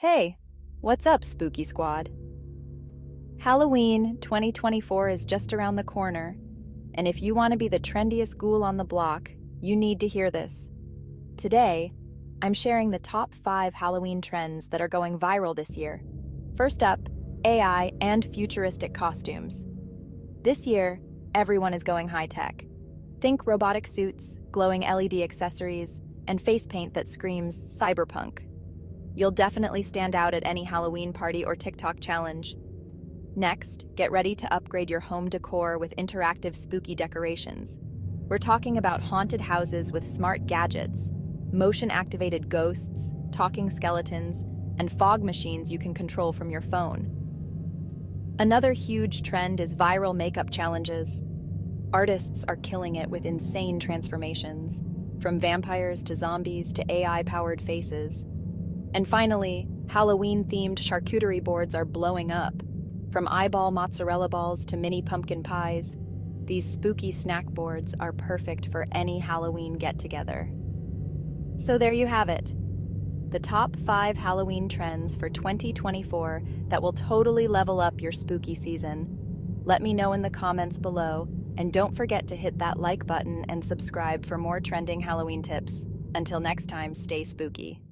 Hey, what's up, Spooky Squad? Halloween 2024 is just around the corner, and if you want to be the trendiest ghoul on the block, you need to hear this. Today, I'm sharing the top 5 Halloween trends that are going viral this year. First up, AI and futuristic costumes. This year, everyone is going high-tech. Think robotic suits, glowing LED accessories, and face paint that screams cyberpunk. You'll definitely stand out at any Halloween party or TikTok challenge. Next, get ready to upgrade your home decor with interactive spooky decorations. We're talking about haunted houses with smart gadgets, motion-activated ghosts, talking skeletons, and fog machines you can control from your phone. Another huge trend is viral makeup challenges. Artists are killing it with insane transformations, from vampires to zombies to AI-powered faces. And finally, Halloween-themed charcuterie boards are blowing up. From eyeball mozzarella balls to mini pumpkin pies, these spooky snack boards are perfect for any Halloween get-together. So there you have it, the top 5 Halloween trends for 2024 that will totally level up your spooky season. Let me know in the comments below, and don't forget to hit that like button and subscribe for more trending Halloween tips. Until next time, stay spooky.